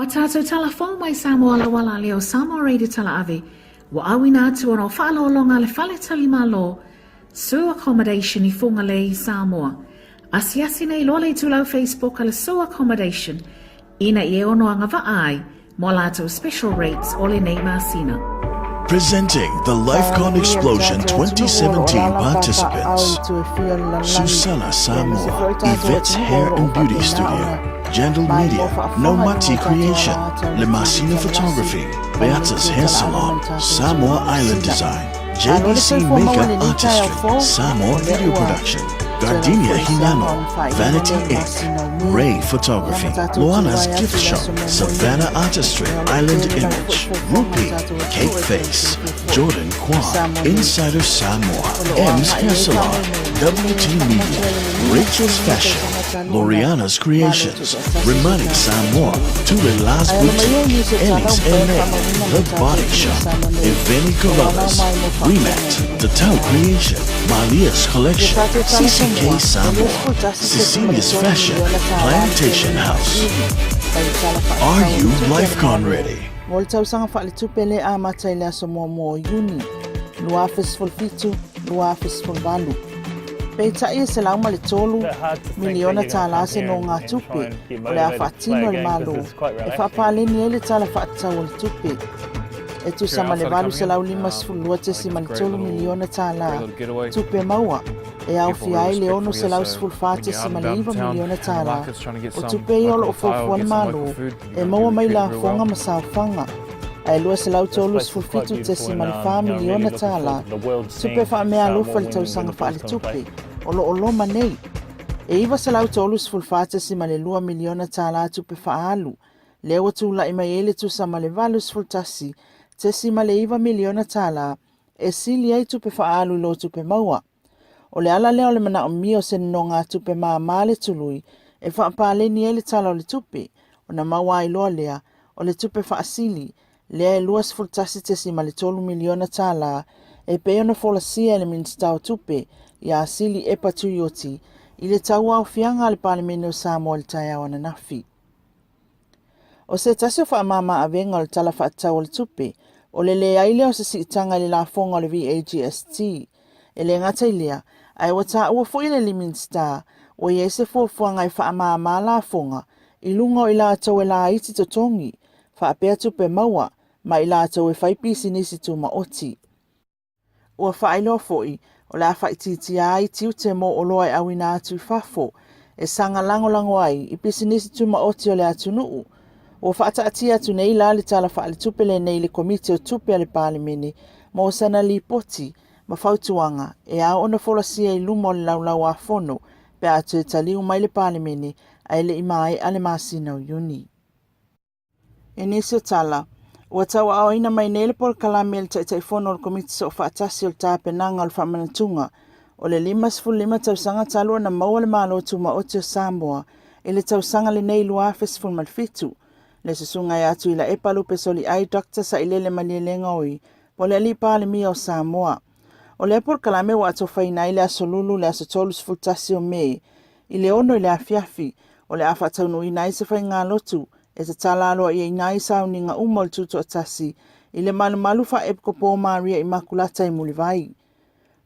Watato talafo mai Samoa la wala leo Samoatv Tala'Lasi wa awina atu ono whaalolonga le whale talimalo su accommodation I funga le I Samoa. Asiasi nei lole tulau Facebook ala su accommodation ina I ono anga vaai mo lato special rates ole nei masina. Presenting the LifeCon Explosion 2017 participants. Susana Samoa, Yvette's Hair and Beauty Studio. Jandal Media, Nomati Creation, Lemasina Photography, Beata's Hair Salon, Samoa Island Design, JBC Makeup Artistry, Samoa Video Production, Gardenia Hinano, Vanity Inc., Ray Photography, Luana's Gift Shop, Savannah Artistry, Island Image, Rupi, Cake Face, Jordan Kwan, Insider Samoa, M's Hair Salon, WT Media, Rachel's Fashion, Loriana's Creations, Remani Samoa, Tulela's Boutique, Ellie's LA, The Body Shop, Eveni Carollas, Remat, The Tau Creation, Malia's Collection, CCK Samoa, Cecilia's Fashion, Plantation House. Are you LifeCon ready? Voltau sanga whaletupele a mataile aso mo Juni. Lua Festival Fitu, Lua Festival Valu. Peita ia se lauma le tolu, miliona Tala'Lasi no ngā tupe, o le a whaatino le malo, e whapaleni ele tala whaatau le tupe. E tu sama le valu se lau 5 ma le tolu miliona tala, tupe maua, e au fiai le ono se lau 4 ma le 5 miliona tala, o tupe i olo o fofua le malo, e maua mai la fonga ma sauwhanga. Ai lua se lau tolu 7 ma le 5 miliona tala, tupe wha mea lofa le tausanga wha le tupe, o loma nei. E iwa se lau tolu 7 ma le 2 miliona tala tupe wha alu, lewa tula I mai ele tu sa ma le valu 7 ma le 2 miliona tala, e sili ai tupe wha alu lo tupe maua. O le ala leo le mana o mio se nonga tupe maa le tului, e wha pāleni ele tala o le tupe, o na maua I loa lea, o le tupe wha asili, lea e lua 7 ma le 3 miliona tala, e peo na fola sia ele minstau tupe, ia asili e patuyoti, I le taua o fianga le palemene o Samoa le taia o na nafi. O se tasi o wha mama avenga o le tala wha atau o le tupe, o le lea ile o se siitanga le la fonga o le VAGST, e le ngata ilea, ai wata ua fo ile liminsta, o ye se fuafuanga I wha mama la fonga, I lunga o ila atau e la iti totongi, wha apea tupe maua, ma ila atau e whaipisi nisi tu ma oti. Ua wha ilo foi, o la wha ititi ai tiu te mo o loa e awina atu I fafo, e sanga lango ai, I pisi nisi tu ma oti o le atu nuu. O wha ata ati atu nei la le tala wha le tupele nei le komite o tupe ale palemene, ma o sana li poti, ma fautuanga, e a ona folasia I lumo le laulau a fono, pe atu e taliu mai le palemene, a ele imai ale masina o Juni. E nisi o tala, ua tau ao ina mai nele pol kalame le taitaifono o le komite so whaatasi o le tāpenanga o le whamanatunga, o le 5 tausanga talua na maua le malo tuma oti o Samoa, e le tausanga le nei lua Festival Malfitu, le susunga e atu ila e palu pe soli ai dokta sa ilele malielenga oi, po le alipa le mia o Samoa. O le pol kalame wa ato whaina ile asolulu le asotolus fultasi o mei, ile ono ile afiafi, o le awhataunu ina se whai ngā lotu, e te talaloa I inai sauni ngā umol tutu atasi, I le malu wha epko pō Maria Immaculata I mulivai.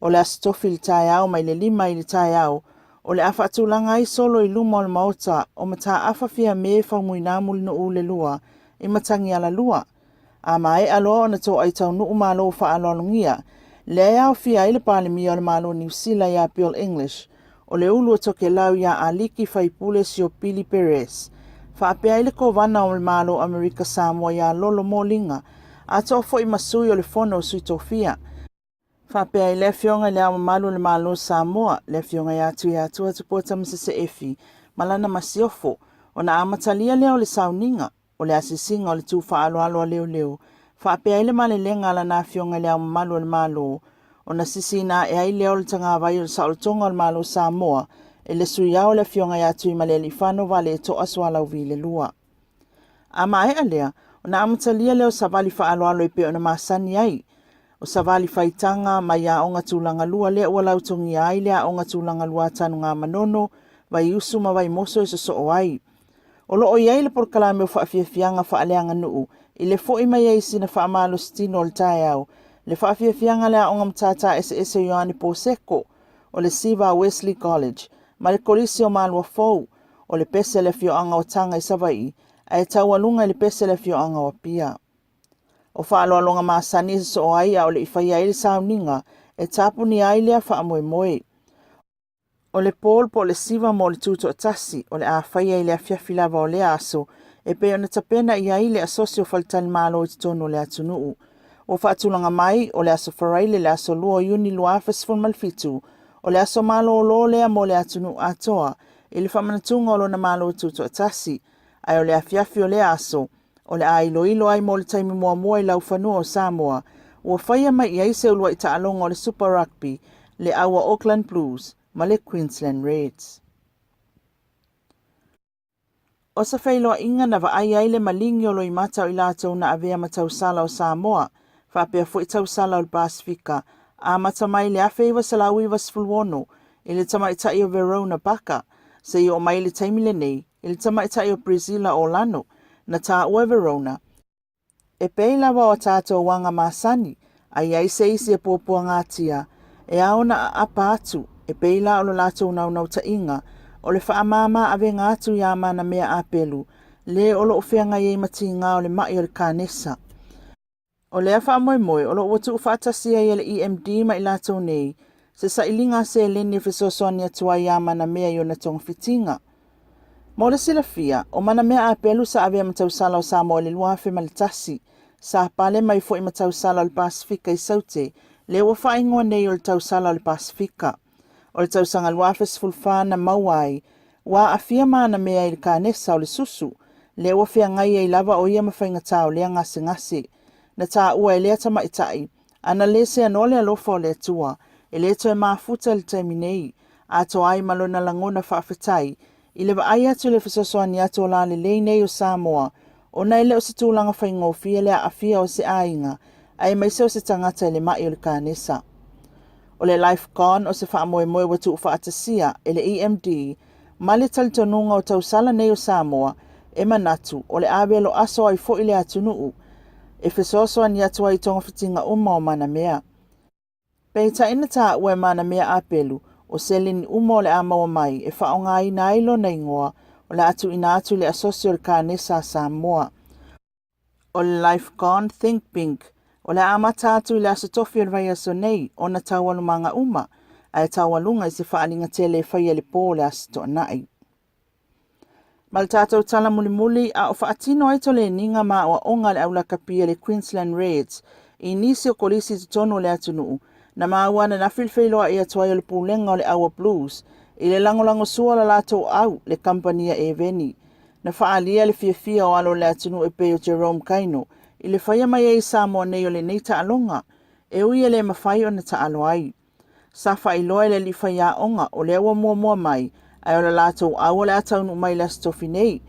O le asitofi li tai au mai le 5 I le tai au, o le awhatulanga I solo I luma o le maota, o mata awhawhia me whaumuina muli no ule lua, I matangi ala lua. A mai aloa ona tō ai tau nuu malo wha alolungia, le au fia I le pale mi o le malo New Zealand ya Bill English, o le ulu o toke lau ya aliki whaipule si o Pili Perez. Whaapea ile ko wana o le malo Amerika Samoa ya lolo molinga, a tō fo I masui o le fono sui tofia. Whaapea ile fionga le ama malu le malo Samoa, le fionga ya tua tupota msese efi, malana masiofo, o na amatalia leo le sauninga, o le asisinga o le tufa alo leo. Whaapea ile malelenga ala na fionga le ama malu le malo, o na sisina e ai leo le tanga vai o le saolotonga o le malo Samoa, e le suiao le fionga ya tui male li whano vale e to aswala uvi le lua. Ama e alea, o na amatalia leo savali wha alo e pe o na masani ai, o savali whaitanga mai a onga tūlanga lua lea ua lautongi ai lea onga tūlanga lua tanu ngā manono, vai usu ma vai moso e so o ai. O loo iai le porkalame o whaafiafianga whaaleanga nuu, i le fo ima iai sina whaamalo stino le tae au, le whaafiafianga lea onga mtata ese Ioani Poseko, o le Siva Wesley College, ma le kolisi o malua fou, o le pese le fioanga o tanga i Savai, a e taualunga i le pese le fioanga o pia. O whaaloalonga maasani so o aia o le iwhaia ili sauninga, e tapu ni ailea whaamoe moe. O le Paul po le Siva mo le tuto atasi, o le a whaia ili a fiafilava o le aso, e pe ona tapena i aile asosio faltani malo i tono le atunuu. O whaatulanga mai, o le aso wharaile le aso lua uni luafes fun malfitu, o le aso malo o lo lea mo le atunu atoa, ili whamanatunga o lo na malo i tuto atasi, ai o le a fiafi o le aso, o le a ilo ai mo le taimi mua i lau whanua o Samoa, ua whaia mai i aise ulua i taalonga o le Super Rugby, le awa Auckland Blues, ma le Queensland Reds. O sa whailoa inga na wa ai aile malingi o lo i matau i lātou na avea matausala o Samoa, whapea fo i tausala o le Pasifika, a matamai le awhaiwa sa lau iwa sfulwono, i le tamaitai o Verona Baka, se i o mai le taimile nei, i le tamaitai o Brazila o Lano, na tā ua Verona. E peila wa o tātou wanga masani, ai ai se isi e pōpua ngātia, e aona a apa atu, e peila o lo lātou nau ta inga, o le whaamama ave ngātu ia mana mea apelu, le o lo ofeanga iei mati ngā o le mai o le kānesa. O le awha moe, o lo watu uwhaatasia i le EMD ma i lātou nei, se sa ilinga se leni fisosoani atua ia mana mea i o na tonga fitinga. Mo le sila fia, o mana mea apelu sa ave matausala o Samoa le luafe malitasi, sa pale mai fo i matausala o le Pasifika i saute, le ua whaingoa nei o le tausala o le Pasifika. O le tausanga luafe sfulfana mauai, wa afia mana mea i le kānesa o le susu, le ua fia ngai e lava o ia mawhainga tau lea ngase, na tā ua e lea tamaitai, ana le se anole alofa o le atua, e le to e mafuta le taimi nei, a to ai malona langona whaafetai, i le ai atu le fisosoani atu o la le lei nei o Samoa, o nei le o se tūlanga whaingofia lea afia o se ainga, ai mai se o se tangata i le mai o le kānesa. O le LifeCon o se whaamoe watu whaatasia, e le EMD, ma le talitonunga o tausala nei o Samoa, e manatu, o le abelo aso ai fo i le atunuu, e fisosoani atu ai tonga fitinga uma o mana mea. Peita ina tā ue mana mea apelu, o selini uma o le amawa mai, e whaonga i na ilo na ingoa, o le atu ina atu le asosio le kānesa Samoa. O le LifeCon Think Pink, o le amata atu i le asotofi o le vai aso nei, o na taualumanga uma, a e taualunga i se whaalinga tele whaia le pō le asoto anai. Ma le tātou tala muli a o whaatino ai to le ninga ma o onga le aula kapia le Queensland Reds, i nisi o kolisi tutono le atunuu, na maawana na whilwhiloa i atuai o le pūlenga o le awa Blues, i le langolango sua la lātou au le kampania e veni, na whaalia le fiafia o alo le atunu e peo Jerome Kaino, i le whaia mai e Samoa nei o le nei taalonga, e ui le mawhai o na taalo ai. Sa whailoa le li whaia onga o le awa mua mai, ai o le lātou au le ataunu mai le stofi nei.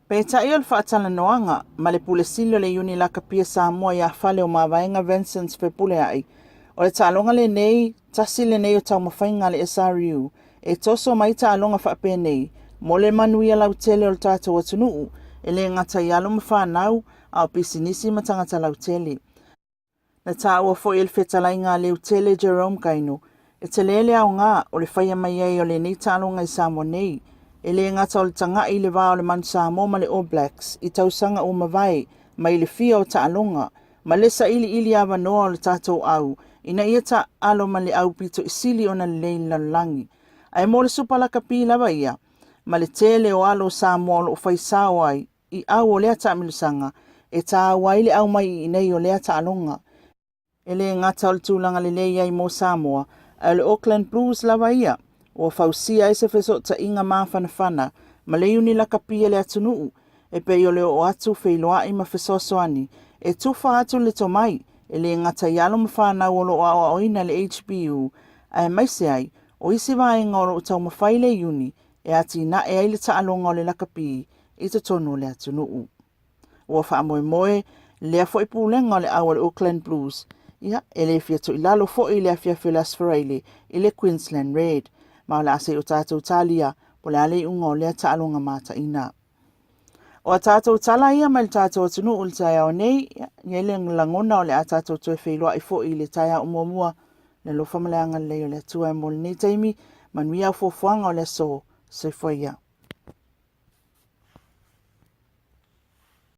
Peta i o le whaatala noanga, ma le pule silo le uni la kapia Samoa i a whale o mawaenga Vincent Fepule ai, o le taalonga le nei, tasi le nei o tau mawhainga le SRU, e toso mai taalonga whape nei, mo le manuia lau tele o le tātou atunuu, e le ngata i alo mawhanau, au pisinisi matangata lau tele. Na tā ua fo i le whetalai ngā leu tele Jerome Kaino, e te lele au ngā o le whaia mai ei o le nei taalonga i Samoa nei, e le ngata o le tanga i le wā o le manu Samoa ma le All Blacks, i tausanga o mawai, mai le fia o taalonga, ma le sa ili awa noa o le tātou au, ina ia ta alo ma le au pito i sili o na le lein lalangi. Ai mo le supalaka pi lava ia, ma le tele o alo Samoa o lo whaisao ai, i au o lea ta amilusanga, e tā waile au mai i nei o lea ta alonga. E le ngata o le tūlanga le lei ai mo Samoa, ai le Auckland Blues lava ia, o fausia e se feso ta inga mawhanawhana, ma le uni la kapia le atunuu, e pe o le o atu whailoa i ma fesosoani, e tufa atu le tomai, e le ngata ialo mawhanau o lo a oina le HBU, ai mai se ai, o isi vaenga o lo tau mawhai le uni, e ati na e aile ta alonga o le lakapi, i te tono le atunuu. Ua whaamoe lea fo i pūlenga o le awa le Auckland Blues, ia, e le fiatu i lalo fo i lea fiafi lasfareile i le Queensland Red, ma o le ase o tātou talia, po le ale unga o lea ta alonga mata ina. O a tātou tala ia mai le tātou atunu o le taia o nei, ia le langona o le a tātou toe whailoa i fo i le taia o muamua, le lo whamaleanga leo le atua e mo le nei taimi, manuia o fofuanga o le so, se fwaia.